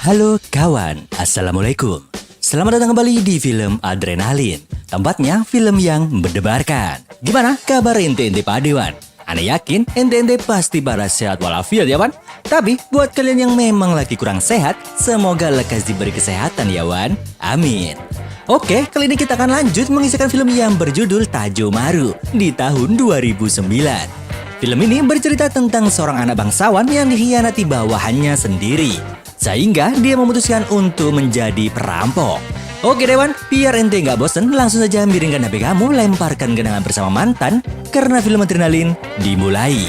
Halo kawan, Assalamualaikum. Selamat datang kembali di film Adrenalin. Tempatnya film yang mendebarkan. Gimana kabar ente-ente padewan? Ane yakin ente-ente pasti pada sehat walafiat ya Wan? Tapi buat kalian yang memang lagi kurang sehat, semoga lekas diberi kesehatan ya Wan. Amin. Oke, kali ini kita akan lanjut mengisahkan film yang berjudul Tajomaru di tahun 2009. Film ini bercerita tentang seorang anak bangsawan yang dikhianati bawahannya sendiri, sehingga dia memutuskan untuk menjadi perampok. Oke Dewan, biar ente nggak bosen, langsung saja miringkan HP kamu, lemparkan kenangan bersama mantan, karena film Adrenalin dimulai.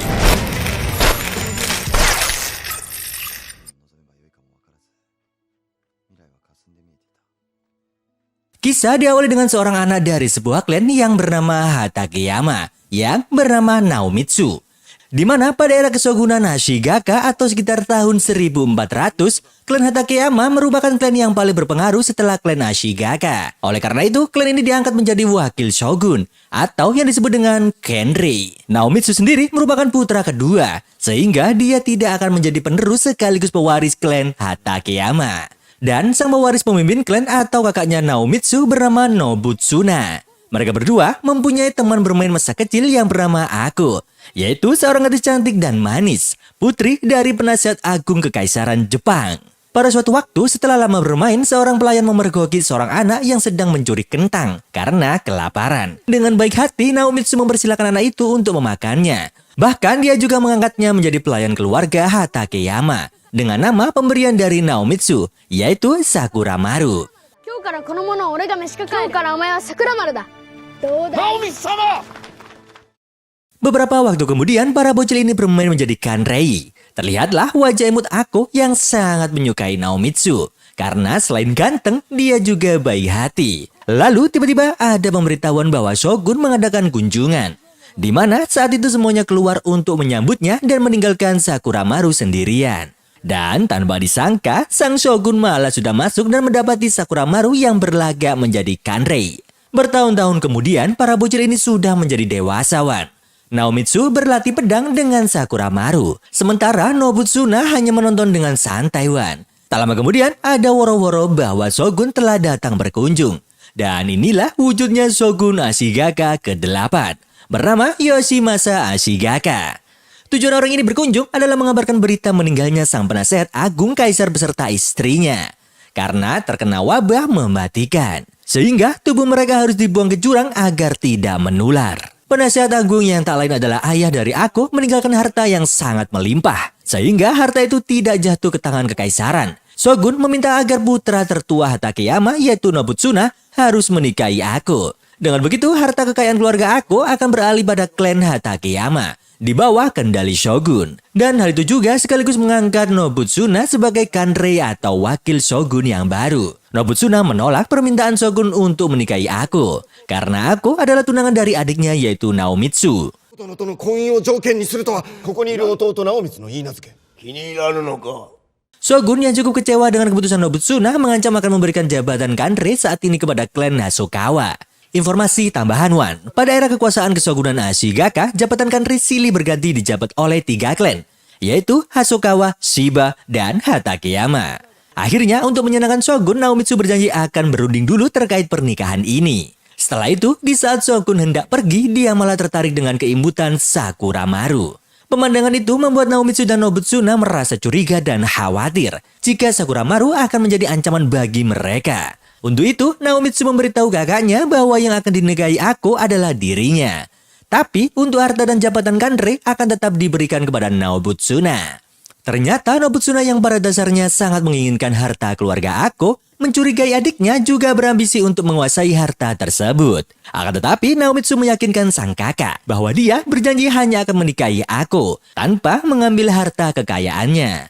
Kisah diawali dengan seorang anak dari sebuah klan yang bernama Hatakeyama, yang bernama Naomitsu. Di mana pada era kesogunan Ashigaka atau sekitar tahun 1400, klan Hatakeyama merupakan klan yang paling berpengaruh setelah klan Ashigaka. Oleh karena itu, klan ini diangkat menjadi wakil shogun atau yang disebut dengan Kenrei. Naomitsu sendiri merupakan putra kedua, sehingga dia tidak akan menjadi penerus sekaligus pewaris klan Hatakeyama. Dan sang pewaris pemimpin klan atau kakaknya Naomitsu bernama Nobutsuna. Mereka berdua mempunyai teman bermain masa kecil yang bernama Ako, yaitu seorang gadis cantik dan manis, putri dari penasihat agung kekaisaran Jepang. Pada suatu waktu setelah lama bermain, seorang pelayan memergoki seorang anak yang sedang mencuri kentang karena kelaparan. Dengan baik hati, Naomitsu mempersilahkan anak itu untuk memakannya. Bahkan dia juga mengangkatnya menjadi pelayan keluarga Hatakeyama dengan nama pemberian dari Naomitsu, yaitu Sakuramaru. Beberapa waktu kemudian, para bocil ini bermain menjadi Kanrei. Terlihatlah wajah imut Ako yang sangat menyukai Naomitsu, karena selain ganteng, dia juga baik hati. Lalu tiba-tiba ada pemberitahuan bahwa Shogun mengadakan kunjungan, di mana saat itu semuanya keluar untuk menyambutnya dan meninggalkan Sakuramaru sendirian. Dan tanpa disangka, sang Shogun malah sudah masuk dan mendapati Sakuramaru yang berlagak menjadi Kanrei. Bertahun-tahun kemudian, para bocil ini sudah menjadi dewasa Wan. Naomitsu berlatih pedang dengan Sakuramaru, sementara Nobutsuna hanya menonton dengan santai Wan. Tak lama kemudian, ada woro-woro bahwa Shogun telah datang berkunjung. Dan inilah wujudnya Shogun Ashigaka ke-8, bernama Yoshimasa Ashigaka. Tujuan orang ini berkunjung adalah mengabarkan berita meninggalnya sang penasehat agung kaisar beserta istrinya, karena terkena wabah mematikan, sehingga tubuh mereka harus dibuang ke jurang agar tidak menular. Penasehat agung yang tak lain adalah ayah dari Ako meninggalkan harta yang sangat melimpah, sehingga harta itu tidak jatuh ke tangan kekaisaran. Shogun meminta agar putra tertua Hatakeyama yaitu Nobutsuna harus menikahi Ako. Dengan begitu, harta kekayaan keluarga Ako akan beralih pada klan Hatakeyama di bawah kendali Shogun. Dan hal itu juga sekaligus mengangkat Nobutsuna sebagai Kanrei atau wakil Shogun yang baru. Nobutsuna menolak permintaan Shogun untuk menikahi Ako, karena Ako adalah tunangan dari adiknya yaitu Naomitsu. Shogun yang cukup kecewa dengan keputusan Nobutsuna mengancam akan memberikan jabatan Kanrei saat ini kepada klan Hosokawa. Informasi tambahan Wan, pada era kekuasaan kesogunan Ashigaka, jabatan Kanrei silih berganti dijabat oleh 3 klan, yaitu Hosokawa, Shiba, dan Hatakeyama. Akhirnya untuk menyenangkan Shogun, Naomitsu berjanji akan berunding dulu terkait pernikahan ini. Setelah itu, di saat Shogun hendak pergi, dia malah tertarik dengan keimbutan Sakuramaru. Pemandangan itu membuat Naomitsu dan Nobutsuna merasa curiga dan khawatir jika Sakuramaru akan menjadi ancaman bagi mereka. Untuk itu, Naomitsu memberitahu kakaknya bahwa yang akan dinikahi Ako adalah dirinya. Tapi, untuk harta dan jabatan Kanrei akan tetap diberikan kepada Nobutsuna. Ternyata Nobutsuna yang pada dasarnya sangat menginginkan harta keluarga Ako, mencurigai adiknya juga berambisi untuk menguasai harta tersebut. Akan tetapi, Naomitsu meyakinkan sang kakak bahwa dia berjanji hanya akan menikahi Ako tanpa mengambil harta kekayaannya.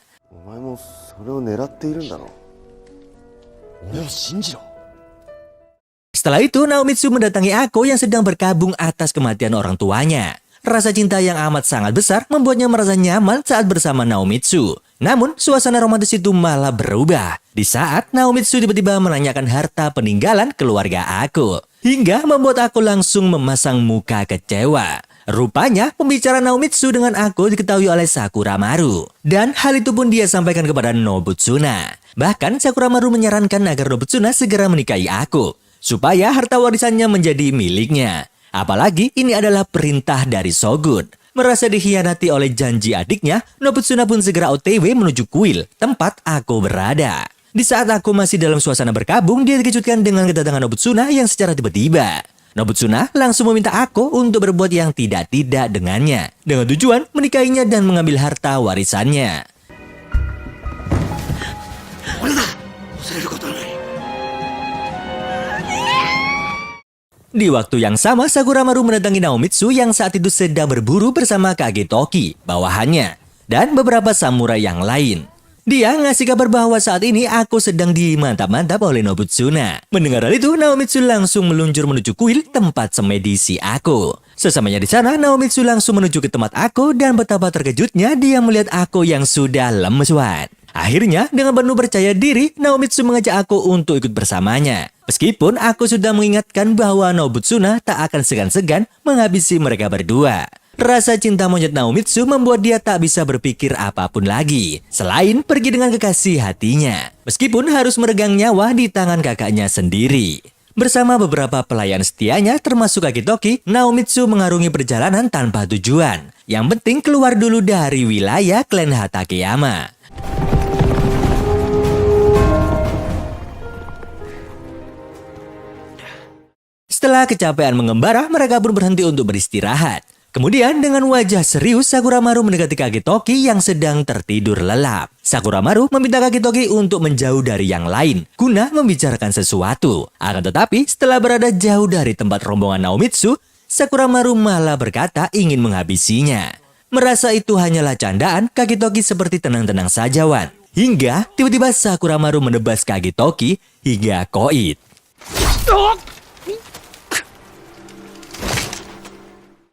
Setelah itu, Naomitsu mendatangi Ako yang sedang berkabung atas kematian orang tuanya. Rasa cinta yang amat sangat besar membuatnya merasa nyaman saat bersama Naomitsu. Namun, suasana romantis itu malah berubah di saat Naomitsu tiba-tiba menanyakan harta peninggalan keluarga Ako, hingga membuat Ako langsung memasang muka kecewa. Rupanya, pembicaraan Naomitsu dengan Ako diketahui oleh Sakuramaru. Dan hal itu pun dia sampaikan kepada Nobutsuna. Bahkan Sakuramaru menyarankan agar Nobutsuna segera menikahi aku, supaya harta warisannya menjadi miliknya. Apalagi ini adalah perintah dari Shogun. Merasa dikhianati oleh janji adiknya, Nobutsuna pun segera OTW menuju kuil, tempat aku berada. Di saat aku masih dalam suasana berkabung, dia dikejutkan dengan kedatangan Nobutsuna yang secara tiba-tiba. Nobutsuna langsung meminta aku untuk berbuat yang tidak-tidak dengannya, dengan tujuan menikahinya dan mengambil harta warisannya. Di waktu yang sama, Sakuramaru mendatangi Naomitsu yang saat itu sedang berburu bersama Kagetoki, bawahannya, dan beberapa samurai yang lain. Dia ngasih kabar bahwa saat ini aku sedang dimantap-mantap oleh Nobutsuna. Mendengar hal itu, Naomitsu langsung meluncur menuju kuil tempat semedi si aku. Sesamanya di sana, Naomitsu langsung menuju ke tempat aku dan betapa terkejutnya dia melihat aku yang sudah lemesuan. Akhirnya, dengan penuh percaya diri, Naomitsu mengajak aku untuk ikut bersamanya. Meskipun aku sudah mengingatkan bahwa Nobutsuna tak akan segan-segan menghabisi mereka berdua. Rasa cinta monyet Naomitsu membuat dia tak bisa berpikir apapun lagi, selain pergi dengan kekasih hatinya. Meskipun harus meregang nyawa di tangan kakaknya sendiri. Bersama beberapa pelayan setianya termasuk Kagetoki, Naomitsu mengarungi perjalanan tanpa tujuan. Yang penting keluar dulu dari wilayah klan Hatakeyama. Setelah kecapean mengembara, mereka pun berhenti untuk beristirahat. Kemudian dengan wajah serius, Sakuramaru mendekati Kagetoki yang sedang tertidur lelap. Sakuramaru meminta Kagetoki untuk menjauh dari yang lain, guna membicarakan sesuatu. Akan tetapi, setelah berada jauh dari tempat rombongan Naomitsu, Sakuramaru malah berkata ingin menghabisinya. Merasa itu hanyalah candaan, Kagetoki seperti tenang-tenang saja, Wan. Hingga tiba-tiba Sakuramaru menebas Kagetoki hingga koit.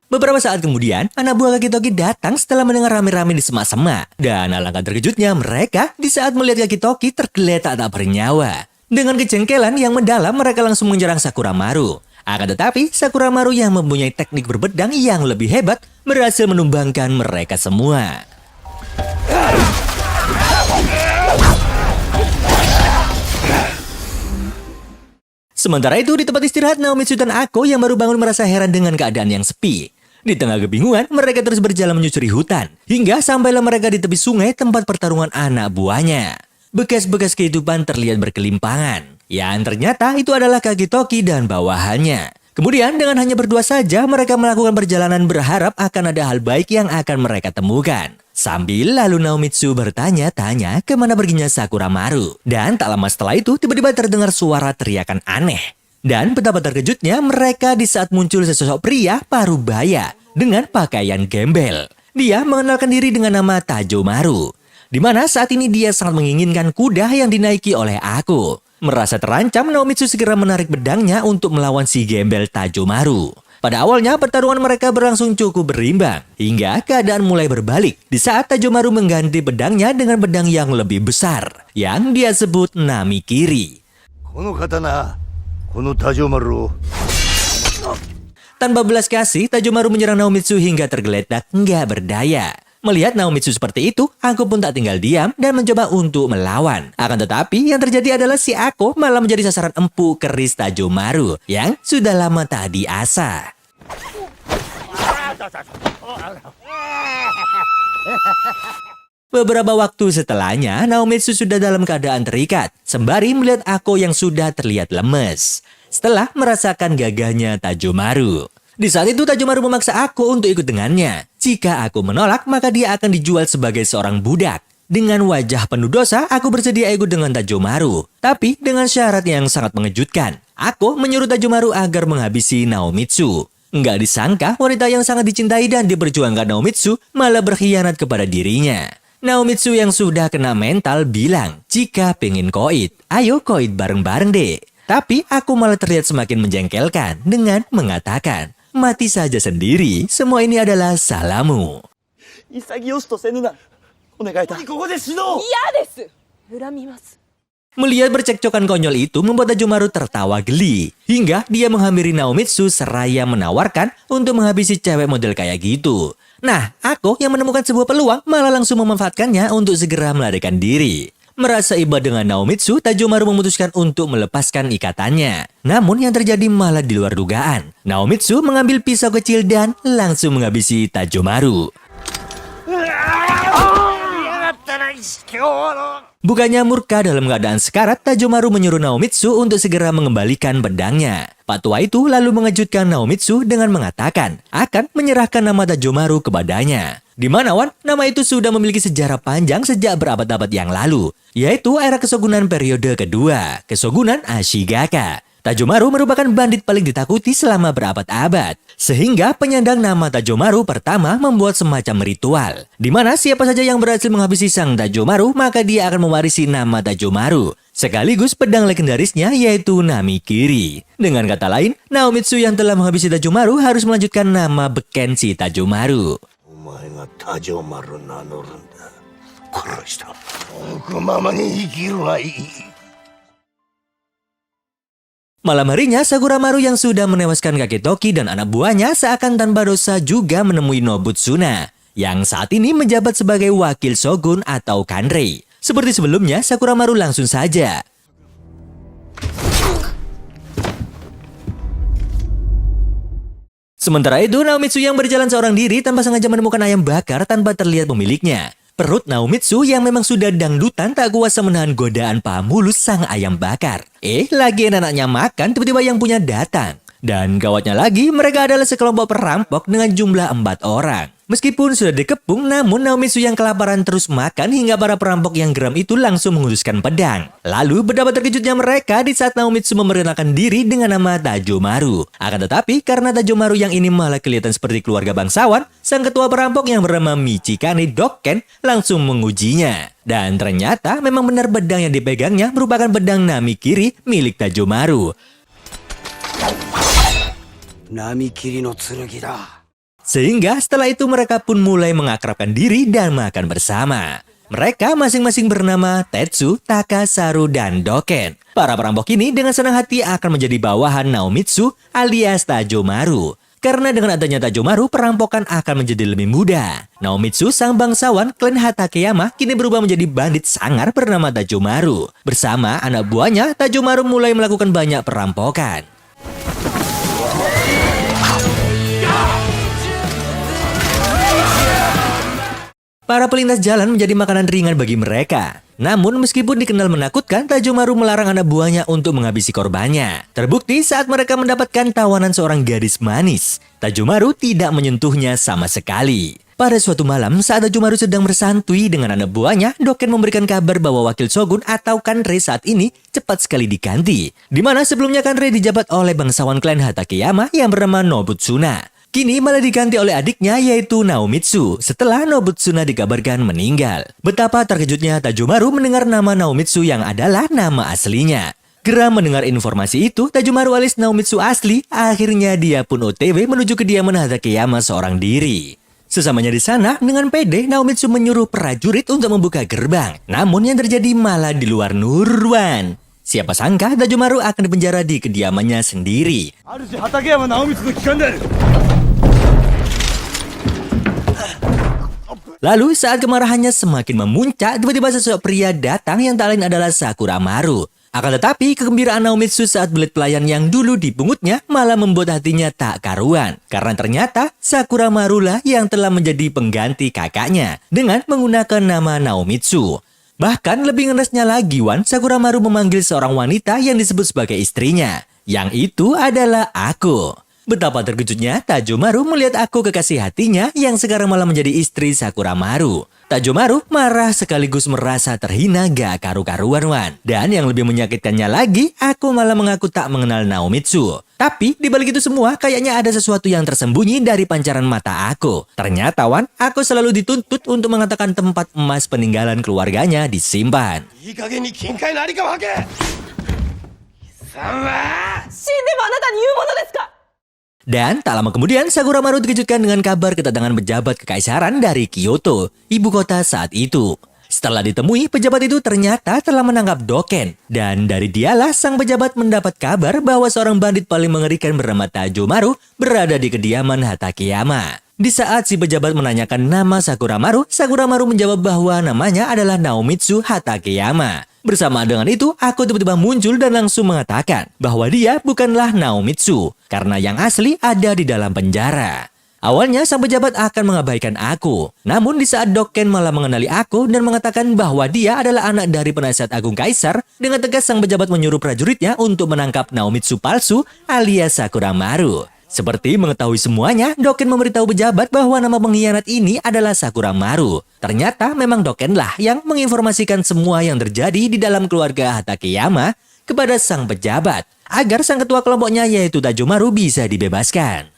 Beberapa saat kemudian, anak buah Kagetoki datang setelah mendengar rame-rame di semak-semak. Dan alangkah terkejutnya mereka di saat melihat Kagetoki tergeletak tak bernyawa. Dengan kejengkelan yang mendalam, mereka langsung menyerang Sakuramaru. Akan tetapi, Sakuramaru yang mempunyai teknik berbedang yang lebih hebat berhasil menumbangkan mereka semua. Sementara itu, di tempat istirahat, Naomitsu dan aku yang baru bangun merasa heran dengan keadaan yang sepi. Di tengah kebingungan, mereka terus berjalan menyusuri hutan, hingga sampailah mereka di tepi sungai tempat pertarungan anak buahnya. Bekas-bekas kehidupan terlihat berkelimpangan, yang ternyata itu adalah Kagetoki dan bawahannya. Kemudian dengan hanya berdua saja, mereka melakukan perjalanan berharap akan ada hal baik yang akan mereka temukan. Sambil lalu Naomitsu bertanya-tanya kemana perginya Sakuramaru. Dan tak lama setelah itu, tiba-tiba terdengar suara teriakan aneh. Dan betapa terkejutnya mereka di saat muncul sesosok pria parubaya dengan pakaian gembel. Dia mengenalkan diri dengan nama Tajomaru, di mana saat ini dia sangat menginginkan kuda yang dinaiki oleh aku. Merasa terancam, Naomitsu segera menarik pedangnya untuk melawan si gembel Tajomaru. Pada awalnya pertarungan mereka berlangsung cukup berimbang, hingga keadaan mulai berbalik di saat Tajomaru mengganti pedangnya dengan pedang yang lebih besar, yang dia sebut Nami Kiri. Tanpa belas kasih, Tajomaru menyerang Naomitsu hingga tergeletak nggak berdaya. Melihat Naomitsu seperti itu, aku pun tak tinggal diam dan mencoba untuk melawan. Akan tetapi, yang terjadi adalah si aku malah menjadi sasaran empuk keris Tajomaru yang sudah lama tak diasah. Beberapa waktu setelahnya, Naomitsu sudah dalam keadaan terikat, sembari melihat aku yang sudah terlihat lemes. Setelah merasakan gagahnya Tajomaru. Di saat itu Tajomaru memaksa aku untuk ikut dengannya. Jika aku menolak, maka dia akan dijual sebagai seorang budak. Dengan wajah penuh dosa, aku bersedia ikut dengan Tajomaru. Tapi dengan syarat yang sangat mengejutkan. Aku menyuruh Tajomaru agar menghabisi Naomitsu. Nggak disangka, wanita yang sangat dicintai dan diperjuangkan Naomitsu malah berkhianat kepada dirinya. Naomitsu yang sudah kena mental bilang, jika pengen koit, ayo koit bareng-bareng deh. Tapi aku malah terlihat semakin menjengkelkan dengan mengatakan, mati saja sendiri, semua ini adalah salahmu. Melihat percekcokan konyol itu membuat Tajomaru tertawa geli. Hingga dia menghampiri Naomitsu seraya menawarkan untuk menghabisi cewek model kayak gitu. Nah, aku yang menemukan sebuah peluang malah langsung memanfaatkannya untuk segera melarikan diri. merasa iba dengan Naomitsu, Tajomaru memutuskan untuk melepaskan ikatannya. Namun yang terjadi malah di luar dugaan. Naomitsu mengambil pisau kecil dan langsung menghabisi Tajomaru. Bukannya murka dalam keadaan sekarat, Tajomaru menyuruh Naomitsu untuk segera mengembalikan pedangnya. Pak tua itu lalu mengejutkan Naomitsu dengan mengatakan akan menyerahkan nama Tajomaru kepadanya. Di mana Wan, nama itu sudah memiliki sejarah panjang sejak berabad-abad yang lalu, yaitu era kesogunan periode kedua, Kesogunan Ashigaka. Tajomaru merupakan bandit paling ditakuti selama berabad-abad, sehingga penyandang nama Tajomaru pertama membuat semacam ritual, di mana siapa saja yang berhasil menghabisi sang Tajomaru, maka dia akan mewarisi nama Tajomaru, sekaligus pedang legendarisnya yaitu Namikiri. Dengan kata lain, Naomitsu yang telah menghabisi Tajomaru harus melanjutkan nama beken si Tajomaru. Malam harinya, Sakuramaru yang sudah menewaskan kakek Toki dan anak buahnya seakan tanpa dosa juga menemui Nobutsuna, yang saat ini menjabat sebagai wakil shogun atau kanrei. Seperti sebelumnya, Sakuramaru langsung saja sementara itu, Naomitsu yang berjalan seorang diri tanpa sengaja menemukan ayam bakar tanpa terlihat pemiliknya. Perut Naomitsu yang memang sudah dangdutan tak kuasa menahan godaan paham mulus sang ayam bakar. Lagi enak-enaknya makan, tiba-tiba yang punya datang. Dan gawatnya lagi, mereka adalah sekelompok perampok dengan jumlah 4 orang. Meskipun sudah dikepung, namun Naomitsu yang kelaparan terus makan hingga para perampok yang geram itu langsung menghunuskan pedang. Lalu betapa terkejutnya mereka di saat Naomitsu memperkenalkan diri dengan nama Tajomaru. Akan tetapi karena Tajomaru yang ini malah kelihatan seperti keluarga bangsawan, sang ketua perampok yang bernama Michikane Dokken langsung mengujinya. Dan ternyata memang benar pedang yang dipegangnya merupakan pedang Namikiri milik Tajomaru. Namikiri no tsurugi da. Sehingga setelah itu mereka pun mulai mengakrabkan diri dan makan bersama. Mereka masing-masing bernama Tetsu, Takasaru, dan Dokken. Para perampok ini dengan senang hati akan menjadi bawahan Naomitsu alias Tajomaru. Karena dengan adanya Tajomaru, perampokan akan menjadi lebih mudah. Naomitsu, sang bangsawan klan Hatakeyama, kini berubah menjadi bandit sangar bernama Tajomaru. Bersama anak buahnya, Tajomaru mulai melakukan banyak perampokan. Para pelintas jalan menjadi makanan ringan bagi mereka. Namun meskipun dikenal menakutkan, Tajomaru melarang anak buahnya untuk menghabisi korbannya. Terbukti saat mereka mendapatkan tawanan seorang gadis manis, Tajomaru tidak menyentuhnya sama sekali. Pada suatu malam, saat Tajomaru sedang bersantui dengan anak buahnya, Dokken memberikan kabar bahwa wakil shogun atau kanrei saat ini cepat sekali diganti. Di mana sebelumnya kanrei dijabat oleh bangsawan klan Hatakeyama yang bernama Nobutsuna. Kini malah diganti oleh adiknya yaitu Naomitsu setelah Nobutsuna dikabarkan meninggal. Betapa terkejutnya Tajomaru mendengar nama Naomitsu yang adalah nama aslinya. Geram mendengar informasi itu, Tajomaru alias Naomitsu asli, akhirnya dia pun OTW menuju kediaman Hatakeyama seorang diri. Sesamanya di sana, dengan pede Naomitsu menyuruh prajurit untuk membuka gerbang. Namun yang terjadi malah di luar Nurwan. Siapa sangka Tajomaru akan dipenjara di kediamannya sendiri. Lalu saat kemarahannya semakin memuncak, tiba-tiba sosok pria datang yang tak lain adalah Sakuramaru. Akan tetapi kegembiraan Naomitsu saat belit pelayan yang dulu dipungutnya malah membuat hatinya tak karuan. Karena ternyata Sakuramaru lah yang telah menjadi pengganti kakaknya dengan menggunakan nama Naomitsu. Bahkan lebih ngerasnya lagi Wan, Sakuramaru memanggil seorang wanita yang disebut sebagai istrinya. Yang itu adalah aku. Betapa terkejutnya Tajomaru melihat aku kekasih hatinya yang sekarang malah menjadi istri Sakuramaru. Tajomaru marah sekaligus merasa terhina gak karu-karuan Wan. Dan yang lebih menyakitkannya lagi, aku malah mengaku tak mengenal Naomitsu. Tapi dibalik itu semua kayaknya ada sesuatu yang tersembunyi dari pancaran mata aku. Ternyata Wan, aku selalu dituntut untuk mengatakan tempat emas peninggalan keluarganya disimpan. Dan tak lama kemudian, Sakuramaru dikejutkan dengan kabar kedatangan pejabat kekaisaran dari Kyoto, ibu kota saat itu. Setelah ditemui, pejabat itu ternyata telah menangkap Dokken. Dan dari dialah sang pejabat mendapat kabar bahwa seorang bandit paling mengerikan bernama Tajomaru berada di kediaman Hatakeyama. Di saat si pejabat menanyakan nama Sakuramaru, Sakuramaru menjawab bahwa namanya adalah Naomitsu Hatakeyama. Bersama dengan itu, aku tiba-tiba muncul dan langsung mengatakan bahwa dia bukanlah Naomitsu, karena yang asli ada di dalam penjara. Awalnya sang pejabat akan mengabaikan aku, namun di saat Doken malah mengenali aku dan mengatakan bahwa dia adalah anak dari penasihat agung kaisar, dengan tegas sang pejabat menyuruh prajuritnya untuk menangkap Naomitsu palsu alias Sakuramaru. Seperti mengetahui semuanya, Doken memberitahu pejabat bahwa nama pengkhianat ini adalah Sakuramaru. Ternyata memang Doken lah yang menginformasikan semua yang terjadi di dalam keluarga Hatakeyama kepada sang pejabat, agar sang ketua kelompoknya yaitu Tajomaru bisa dibebaskan.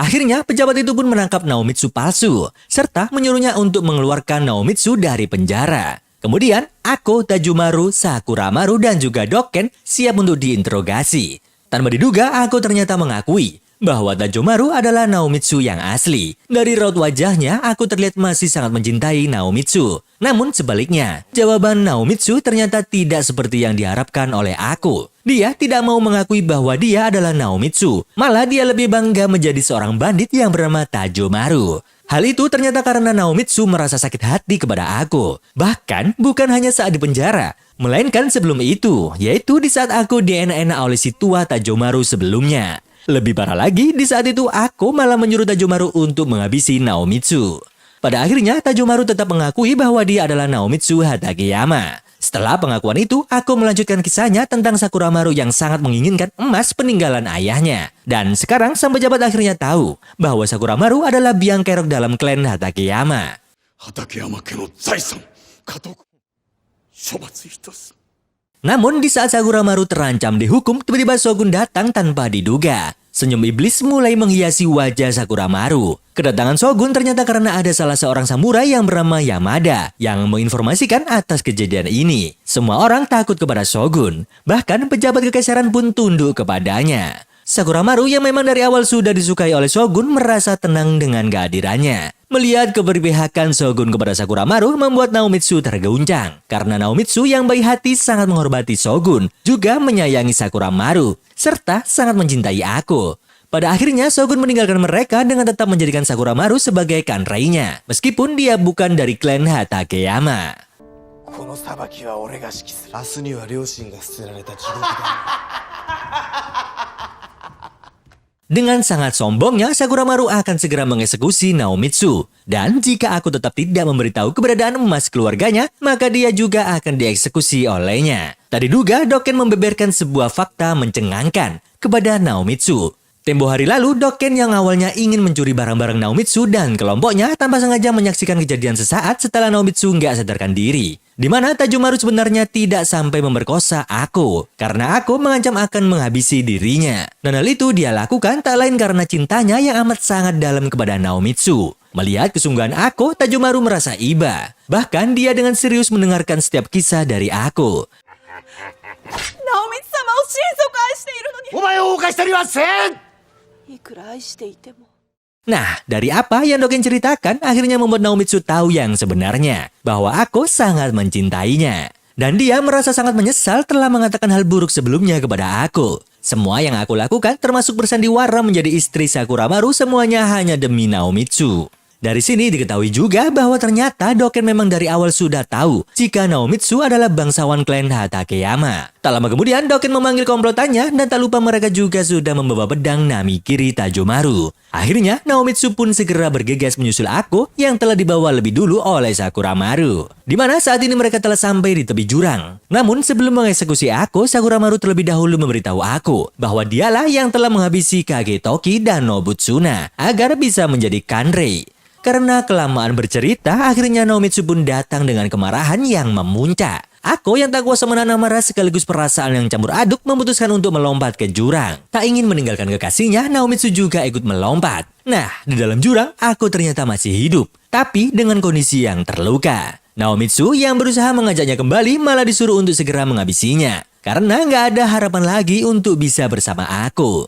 Akhirnya, pejabat itu pun menangkap Naomitsu palsu, serta menyuruhnya untuk mengeluarkan Naomitsu dari penjara. Kemudian, Ako, Tajomaru, Sakuramaru, dan juga Doken siap untuk diinterogasi. Tanpa diduga, Ako ternyata mengakui bahwa Tajomaru adalah Naomitsu yang asli. Dari raut wajahnya, aku terlihat masih sangat mencintai Naomitsu. Namun sebaliknya, jawaban Naomitsu ternyata tidak seperti yang diharapkan oleh aku. Dia tidak mau mengakui bahwa dia adalah Naomitsu. Malah dia lebih bangga menjadi seorang bandit yang bernama Tajomaru. Hal itu ternyata karena Naomitsu merasa sakit hati kepada aku. Bahkan bukan hanya saat di penjara, melainkan sebelum itu, yaitu di saat aku dienak-enak oleh si tua Tajomaru sebelumnya. Lebih parah lagi, di saat itu aku malah menyuruh Tajomaru untuk menghabisi Naomitsu. Pada akhirnya, Tajomaru tetap mengakui bahwa dia adalah Naomitsu Hatakeyama. Setelah pengakuan itu, aku melanjutkan kisahnya tentang Sakuramaru yang sangat menginginkan emas peninggalan ayahnya. Dan sekarang sang pejabat akhirnya tahu bahwa Sakuramaru adalah biang kerok dalam klan Hatakeyama. Namun di saat Sakuramaru terancam dihukum, tiba-tiba Shogun datang tanpa diduga. Senyum iblis mulai menghiasi wajah Sakuramaru. Kedatangan Shogun ternyata karena ada salah seorang samurai yang bernama Yamada yang menginformasikan atas kejadian ini. Semua orang takut kepada Shogun. Bahkan pejabat kekaisaran pun tunduk kepadanya. Sakuramaru yang memang dari awal sudah disukai oleh Shogun merasa tenang dengan kehadirannya. Melihat keberpihakan Shogun kepada Sakuramaru membuat Naomitsu terguncang. Karena Naomitsu yang baik hati sangat menghormati Shogun, juga menyayangi Sakuramaru, serta sangat mencintai aku. Pada akhirnya Shogun meninggalkan mereka dengan tetap menjadikan Sakuramaru sebagai kanreinya, meskipun dia bukan dari klan Hatakeyama. Dengan sangat sombongnya, Sakuramaru akan segera mengeksekusi Naomitsu. Dan jika aku tetap tidak memberitahu keberadaan emas keluarganya, maka dia juga akan dieksekusi olehnya. Tadi diduga, Doken membeberkan sebuah fakta mencengangkan kepada Naomitsu. Tempo hari lalu, Doken yang awalnya ingin mencuri barang-barang Naomitsu dan kelompoknya tanpa sengaja menyaksikan kejadian sesaat setelah Naomitsu nggak sadarkan diri. Di mana Tajomaru sebenarnya tidak sampai memperkosa aku, karena aku mengancam akan menghabisi dirinya. Dan hal itu dia lakukan tak lain karena cintanya yang amat sangat dalam kepada Naomitsu. Melihat kesungguhan aku, Tajomaru merasa iba. Bahkan dia dengan serius mendengarkan setiap kisah dari aku. Naomitsu-samaをしているのに、お前を犯していません。いくら愛していても。Nah, dari apa yang Doken ceritakan akhirnya membuat Naomitsu tahu yang sebenarnya, bahwa aku sangat mencintainya. Dan dia merasa sangat menyesal telah mengatakan hal buruk sebelumnya kepada aku. Semua yang aku lakukan termasuk bersandiwara menjadi istri Sakuramaru semuanya hanya demi Naomitsu. Dari sini diketahui juga bahwa ternyata Doken memang dari awal sudah tahu jika Naomitsu adalah bangsawan klan Hatakeyama. Tak lama kemudian Doken memanggil komplotannya dan tak lupa mereka juga sudah membawa pedang Namikiri Tajomaru. Akhirnya Naomitsu pun segera bergegas menyusul aku yang telah dibawa lebih dulu oleh Sakuramaru. Di mana saat ini mereka telah sampai di tepi jurang. Namun sebelum mengeksekusi aku, Sakuramaru terlebih dahulu memberitahu aku bahwa dialah yang telah menghabisi Kagetoki dan Nobutsuna agar bisa menjadi kanrei. Karena kelamaan bercerita, akhirnya Naomitsu pun datang dengan kemarahan yang memuncak. Aku yang tak kuasa menahan amarah sekaligus perasaan yang campur aduk memutuskan untuk melompat ke jurang. Tak ingin meninggalkan kekasihnya, Naomitsu juga ikut melompat. Nah, di dalam jurang, aku ternyata masih hidup. Tapi dengan kondisi yang terluka. Naomitsu yang berusaha mengajaknya kembali malah disuruh untuk segera menghabisinya. Karena nggak ada harapan lagi untuk bisa bersama aku.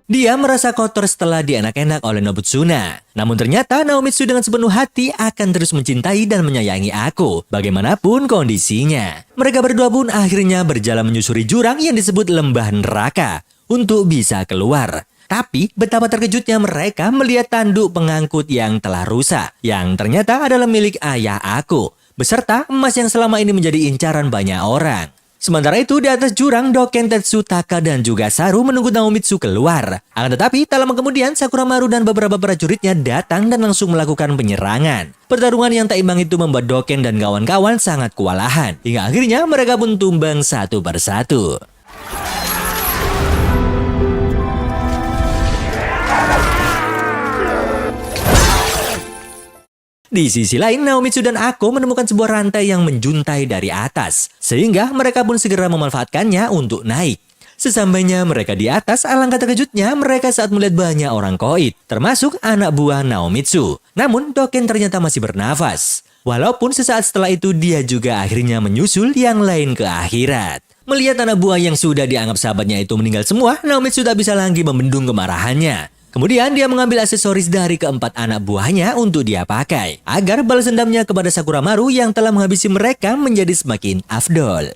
Dia merasa kotor setelah dienak-enak oleh Nobutsuna. Namun ternyata Naomitsu dengan sepenuh hati akan terus mencintai dan menyayangi aku, bagaimanapun kondisinya. Mereka berdua pun akhirnya berjalan menyusuri jurang yang disebut lembah neraka untuk bisa keluar. Tapi betapa terkejutnya mereka melihat tanduk pengangkut yang telah rusak, yang ternyata adalah milik ayah aku, beserta emas yang selama ini menjadi incaran banyak orang. Sementara itu di atas jurang, Doken, Tetsutaka, dan juga Saru menunggu Naomitsu keluar. Akan tetapi tak lama kemudian Sakuramaru dan beberapa prajuritnya datang dan langsung melakukan penyerangan. Pertarungan yang tak imbang itu membuat Doken dan kawan-kawan sangat kewalahan. Hingga akhirnya mereka pun tumbang satu persatu. Di sisi lain, Naomitsu dan Ako menemukan sebuah rantai yang menjuntai dari atas, sehingga mereka pun segera memanfaatkannya untuk naik. Sesampainya mereka di atas, alangkah terkejutnya mereka saat melihat banyak orang koit, termasuk anak buah Naomitsu. Namun, Doken ternyata masih bernafas. Walaupun sesaat setelah itu dia juga akhirnya menyusul yang lain ke akhirat. Melihat anak buah yang sudah dianggap sahabatnya itu meninggal semua, Naomitsu tak bisa lagi membendung kemarahannya. Kemudian dia mengambil aksesoris dari keempat anak buahnya untuk dia pakai, agar balas dendamnya kepada Sakuramaru yang telah menghabisi mereka menjadi semakin afdol.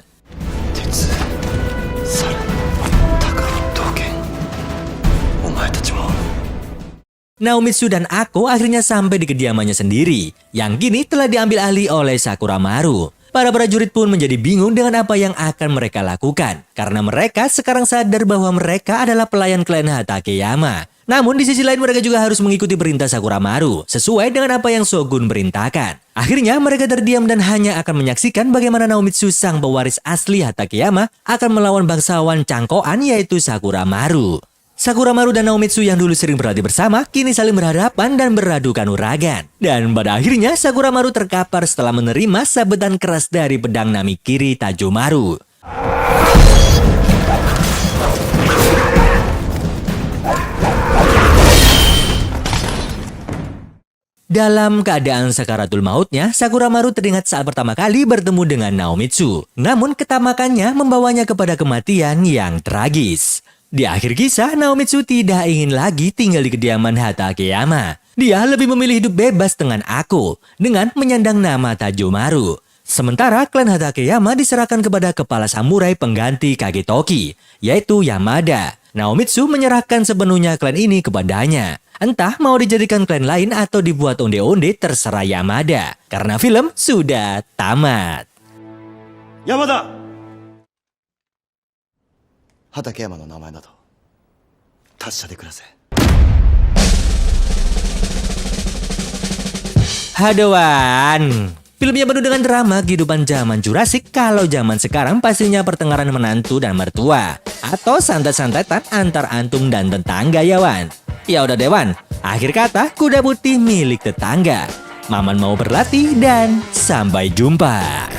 Naomitsu dan Ako akhirnya sampai di kediamannya sendiri, yang kini telah diambil alih oleh Sakuramaru. Para prajurit pun menjadi bingung dengan apa yang akan mereka lakukan, karena mereka sekarang sadar bahwa mereka adalah pelayan klan Hatakeyama. Namun di sisi lain mereka juga harus mengikuti perintah Sakuramaru sesuai dengan apa yang Shogun perintahkan. Akhirnya mereka terdiam dan hanya akan menyaksikan bagaimana Naomitsu sang pewaris asli Hatakeyama akan melawan bangsawan cangkoan yaitu Sakuramaru. Sakuramaru dan Naomitsu yang dulu sering berlatih bersama kini saling berhadapan dan beradu kanuragan. Dan pada akhirnya Sakuramaru terkapar setelah menerima sabetan keras dari pedang Namikiri Tajomaru. Dalam keadaan sakaratul mautnya, Sakuramaru teringat saat pertama kali bertemu dengan Naomitsu. Namun ketamakannya membawanya kepada kematian yang tragis. Di akhir kisah, Naomitsu tidak ingin lagi tinggal di kediaman Hatakeyama. Dia lebih memilih hidup bebas dengan aku, dengan menyandang nama Tajomaru. Sementara klan Hatakeyama diserahkan kepada kepala samurai pengganti Kagetoki, yaitu Yamada. Naomitsu menyerahkan sepenuhnya klan ini kepadanya. Entah mau dijadikan klan lain atau dibuat onde-onde terserah Yamada. Karena film sudah tamat. Yamada! Hatakeyama no namae da to tatsha de kurase. Hadoan. Film yang penuh dengan drama kehidupan zaman Jurassic kalau zaman sekarang pastinya pertengkaran menantu dan mertua. Atau santet-santetan antar antum dan tetangga ya Wan. Ya udah Dewan, akhir kata kuda putih milik tetangga. Maman mau berlatih dan sampai jumpa.